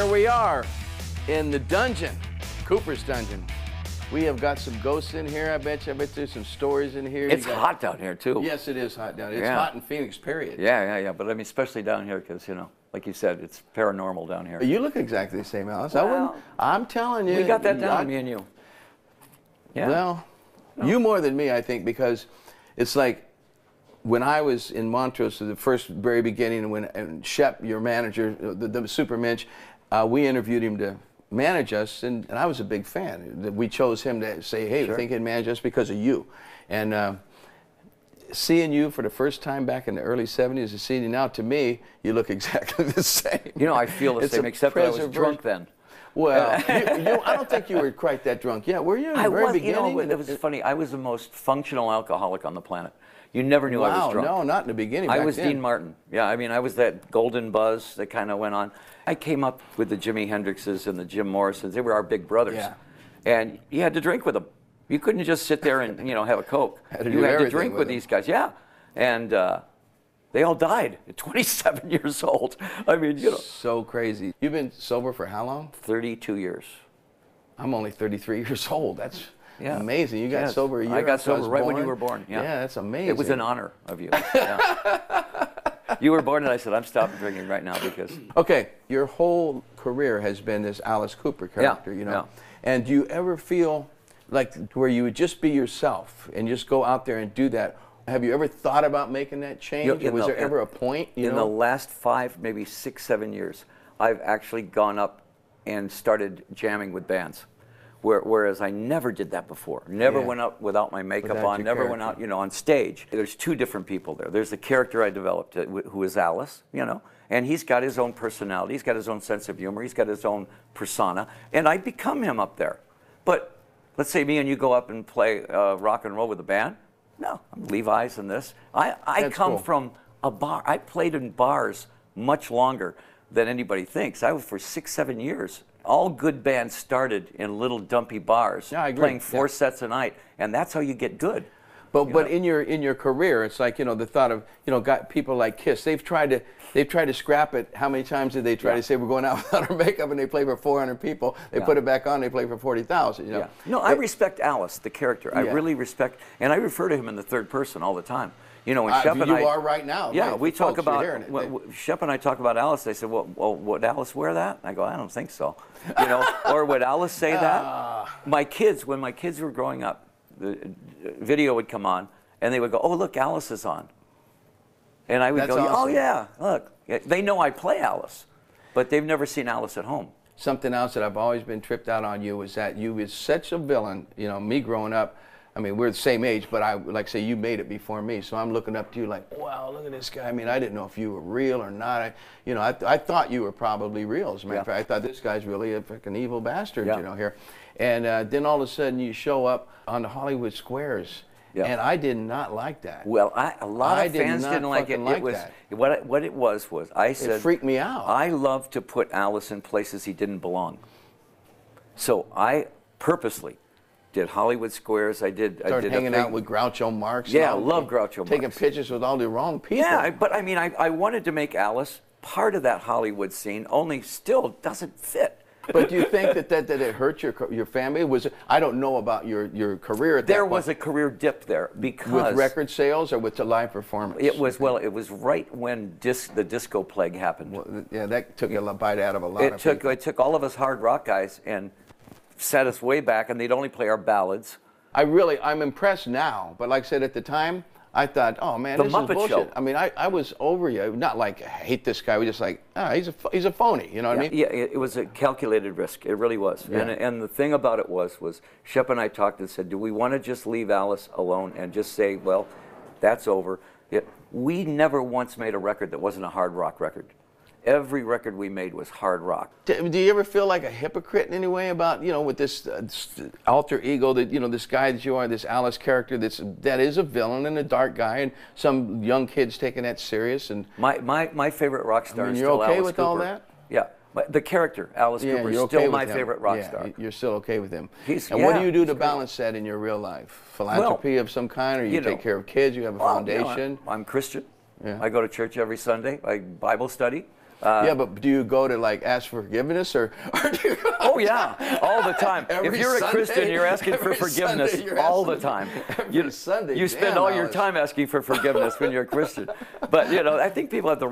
Here we are in the dungeon, Cooper's dungeon. We have got some ghosts in here. I bet there's some stories in here. It's hot down here too. Yes, it is hot down here. It's hot in Phoenix, period. Yeah. But I mean, especially down here because, you know, like you said, it's paranormal down here. You look exactly the same, Alice. Well, I'm telling you. We got that down, me and you. Yeah. Well, you more than me, I think, because it's like when I was in Montrose at the very beginning, and Shep, your manager, the Supermensch, we interviewed him to manage us, and I was a big fan. We chose him to say, hey, we think he'd manage us because of you. And seeing you for the first time back in the early 70s and seeing you now, to me, you look exactly the same. You know, I feel the same, except that I was drunk then. Well, I don't think you were quite that drunk. Yeah, were you in the very beginning? You know, it was funny. I was the most functional alcoholic on the planet. You never knew I was drunk. No, not in the beginning. I was Dean Martin. Yeah, I mean, I was that golden buzz that kind of went on. I came up with the Jimi Hendrixes and the Jim Morrisons. They were our big brothers. Yeah. And you had to drink with them. You couldn't just sit there and, you know, have a Coke. You had to drink with these guys. Yeah. And they all died at 27 years old. I mean, you know. So crazy. You've been sober for how long? 32 years. I'm only 33 years old. That's amazing. You got sober a year I got after I sober was right born? when you were born. Yeah, that's amazing. It was an honor of you. Yeah. You were born and I said, I'm stopping drinking right now because... Okay, your whole career has been this Alice Cooper character, you know. Yeah. And do you ever feel like where you would just be yourself and just go out there and do that? Have you ever thought about making that change? Was there ever a point? In the last 5, maybe 6, 7 years, I've actually gone up and started jamming with bands. Whereas I never did that before. Never went up without my makeup on, never went out, you know, on stage. There's 2 different people there. There's the character I developed, who is Alice, you know, and he's got his own personality, he's got his own sense of humor, he's got his own persona, and I become him up there. But let's say me and you go up and play rock and roll with a band. No, I'm Levi's and this. I come from a bar. I played in bars much longer than anybody thinks. I was for 6, 7 years. All good bands started in little dumpy bars, playing 4 sets a night, and that's how you get good. But in your career, it's like, you know, the thought of, you know, got people like Kiss. They've tried to scrap it. How many times did they try to say we're going out without our makeup, and they play for 400 people? They put it back on. They play for 40,000. You know. No, I respect Alice, the character. I really respect, and I refer to him in the third person all the time. You know, when Shep and I... You are right now. Yeah, right? we talk about... Shep and I talk about Alice. They said, well, would Alice wear that? I go, I don't think so. You know, or would Alice say that? My kids, when my kids were growing up, the video would come on, and they would go, oh, look, Alice is on. And I would go, oh, yeah, look. They know I play Alice, but they've never seen Alice at home. Something else that I've always been tripped out on you is that you was such a villain. You know, me growing up, I mean, we're the same age, but I like say you made it before me, so I'm looking up to you like, wow, look at this guy. I mean, I didn't know if you were real or not. I thought you were probably real. As a matter of fact, I thought this guy's really a freaking evil bastard, you know, here. And then all of a sudden you show up on the Hollywood Squares, and I did not like that. Well, a lot of fans didn't like it. What it was I said, it freaked me out. I love to put Alice in places he didn't belong. So I purposely did Hollywood Squares. I did hanging out with Groucho Marx. Yeah, I love Groucho Marx. Taking pictures with all the wrong people. Yeah, but I mean, I wanted to make Alice part of that Hollywood scene, only still doesn't fit. But do you think that it hurt your family? I don't know about your career at that point. There was a career dip there because... With record sales or with the live performance? It was right when the disco plague happened. Well, yeah, that took a bite out of a lot of people. It took all of us hard rock guys and set us way back, and they'd only play our ballads. I'm impressed now, but like I said at the time, I thought, oh man, this is bullshit. Show. I mean, I was over you. Not like I hate this guy. We just like, he's a phony. You know what I mean? Yeah, it was a calculated risk. It really was. Yeah. And the thing about it was Shep and I talked and said, do we want to just leave Alice alone and just say, well, that's over? We never once made a record that wasn't a hard rock record. Every record we made was hard rock. Do you ever feel like a hypocrite in any way about, you know, with this alter ego that, you know, this guy that you are, this Alice character that is a villain and a dark guy, and some young kids taking that serious? And my favorite rock star is still Alice Cooper. You're okay with all that? Yeah. But the character, Alice Cooper, is still my favorite rock star. You're still okay with him. And what do you do to balance that in your real life? Philanthropy of some kind, or you take care of kids, you have a foundation? I'm Christian. Yeah. I go to church every Sunday. I Bible study. Yeah, but do you go to like ask for forgiveness or do you go Oh yeah, all the time. If you're a Christian, you're asking for forgiveness all the time. Sunday. You spend all your time asking for forgiveness when you're a Christian. But you know, I think people have the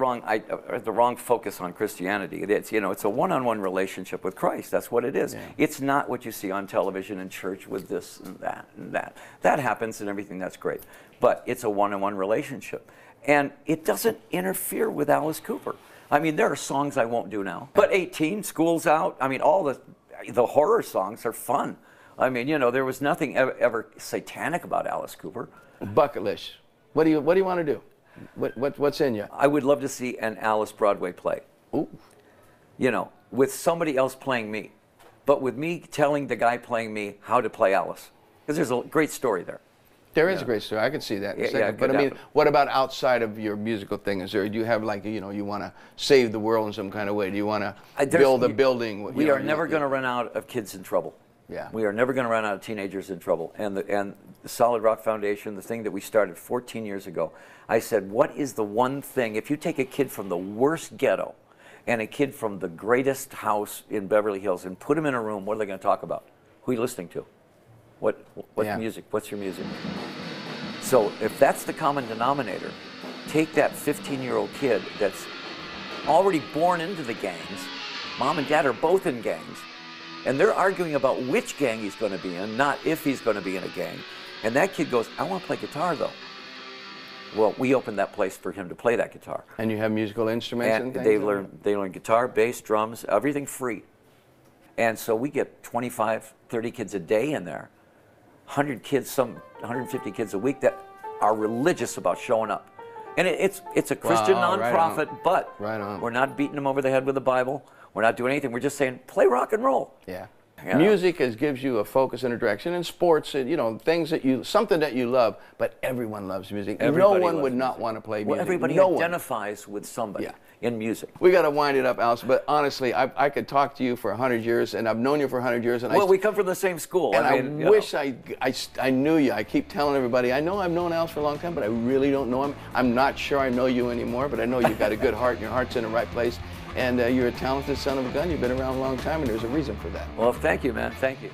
wrong focus on Christianity. It's, you know, it's a one-on-one relationship with Christ. That's what it is. Yeah. It's not what you see on television and church with this and that and that. That happens and everything. That's great. But it's a one-on-one relationship, and it doesn't interfere with Alice Cooper. I mean, there are songs I won't do now. But 18, school's out. I mean, all the horror songs are fun. I mean, you know, there was nothing ever satanic about Alice Cooper. Bucket list. What do you want to do? What's in you? I would love to see an Alice Broadway play. Ooh. You know, with somebody else playing me, but with me telling the guy playing me how to play Alice. Because there's a great story there. There is a great story. I can see that in a second. But I mean, what about outside of your musical thing? Do you have like, you know, you want to save the world in some kind of way? Do you want to build a building? We are never going to run out of kids in trouble. Yeah. We are never going to run out of teenagers in trouble. And the Solid Rock Foundation, the thing that we started 14 years ago, I said, what is the one thing, if you take a kid from the worst ghetto and a kid from the greatest house in Beverly Hills and put them in a room, what are they going to talk about? Who are you listening to? What's music? What's your music? So if that's the common denominator, take that 15-year-old kid that's already born into the gangs. Mom and dad are both in gangs. And they're arguing about which gang he's going to be in, not if he's going to be in a gang. And that kid goes, I want to play guitar, though. Well, we opened that place for him to play that guitar. And you have musical instruments and things? They learn guitar, bass, drums, everything free. And so we get 25, 30 kids a day in there. 100 kids, 150 kids a week that are religious about showing up. And it's a Christian nonprofit, but we're not beating them over the head with the Bible. We're not doing anything. We're just saying, play rock and roll. Yeah. Music gives you a focus and a direction, and sports, you know, things that something that you love, but everyone loves music. No one would not want to play music. Well, everybody identifies with somebody in music. We got to wind it up, Alice, but honestly, I could talk to you for 100 years, and I've known you for 100 years. And we come from the same school. And I wish I knew you. I keep telling everybody, I know I've known Alice for a long time, but I really don't know him. I'm not sure I know you anymore, but I know you've got a good heart, and your heart's in the right place. And you're a talented son of a gun. You've been around a long time, and there's a reason for that. Well, thank you, man. Thank you.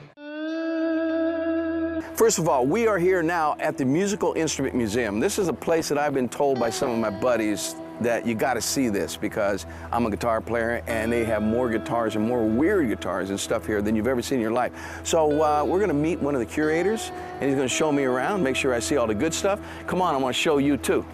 First of all, we are here now at the Musical Instrument Museum. This is a place that I've been told by some of my buddies that you got to see this because I'm a guitar player, and they have more guitars and more weird guitars and stuff here than you've ever seen in your life. So we're going to meet one of the curators, and he's going to show me around, make sure I see all the good stuff. Come on, I want to show you too.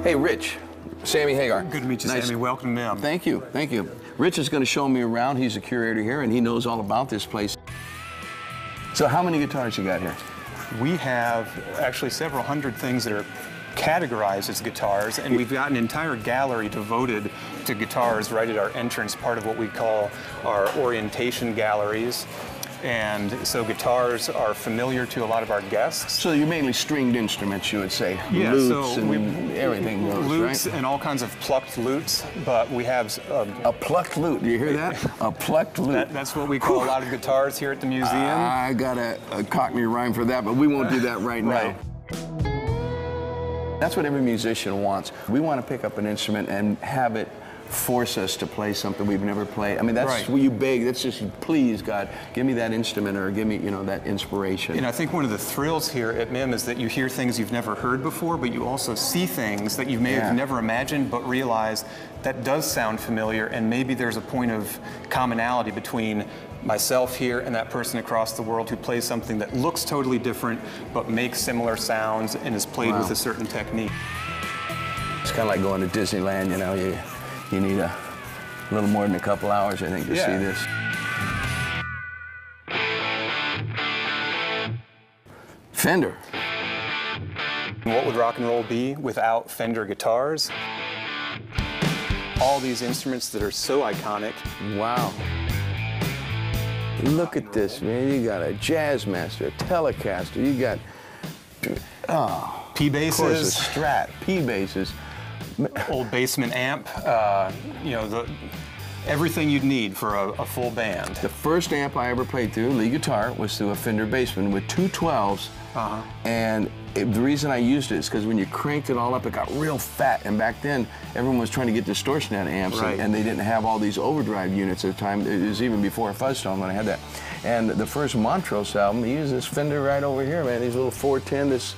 Hey, Rich, Sammy Hagar. Good to meet you, Sammy. Welcome, ma'am. Thank you, thank you. Rich is going to show me around. He's a curator here, and he knows all about this place. So how many guitars you got here? We have actually several hundred things that are categorized as guitars, and we've got an entire gallery devoted to guitars right at our entrance, part of what we call our orientation galleries. And so guitars are familiar to a lot of our guests. So you're mainly stringed instruments, you would say. Yeah, lutes and everything goes, lutes right? And all kinds of plucked lutes, but we have... a plucked lute, do you hear that? A plucked lute. That's what we call a lot of guitars here at the museum. I got a Cockney rhyme for that, but we won't do that right now. That's what every musician wants. We want to pick up an instrument and have it force us to play something we've never played. I mean, that's what you beg. That's just, please, God, give me that instrument or give me, you know, that inspiration. And I think one of the thrills here at MIM is that you hear things you've never heard before, but you also see things that you may have never imagined, but realize that does sound familiar, and maybe there's a point of commonality between myself here and that person across the world who plays something that looks totally different, but makes similar sounds and is played with a certain technique. It's kind of like going to Disneyland, you know. You need a little more than a couple hours, I think, to see this. Fender. What would rock and roll be without Fender guitars? All these instruments that are so iconic. Wow. Look at this, man. You got a Jazzmaster, a Telecaster, you got P-basses. Of course, a Strat, P-basses. Old basement amp, you know, everything you'd need for a full band. The first amp I ever played through, lead guitar, was through a Fender Bassman with two 12s And the reason I used it is because when you cranked it all up, it got real fat. And back then, everyone was trying to get distortion out of amps, and they didn't have all these overdrive units at the time. It was even before Fuzztone when I had that. And the first Montrose album, he used this Fender right over here, man. These little 410, this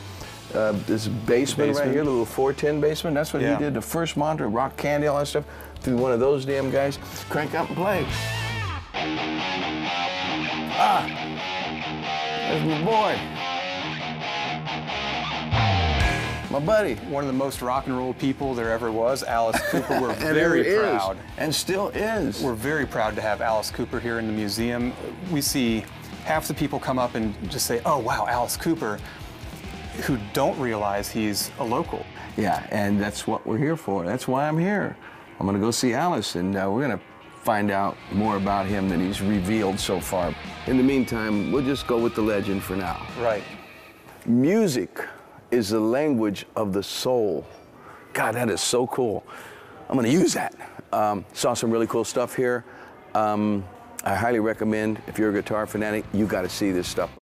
bassman right here, the little 410 bassman. That's what he did. The first Montrose, Rock Candy, all that stuff, through one of those damn guys. Crank up and play. There's my boy. My buddy. One of the most rock and roll people there ever was, Alice Cooper. We're very proud. And still is. We're very proud to have Alice Cooper here in the museum. We see half the people come up and just say, oh, wow, Alice Cooper, who don't realize he's a local. Yeah, and that's what we're here for. That's why I'm here. I'm going to go see Alice, and we're going to find out more about him than he's revealed so far. In the meantime, we'll just go with the legend for now. Right. Music is the language of the soul. God, that is so cool. I'm going to use that. Saw some really cool stuff here. I highly recommend, if you're a guitar fanatic, you got to see this stuff.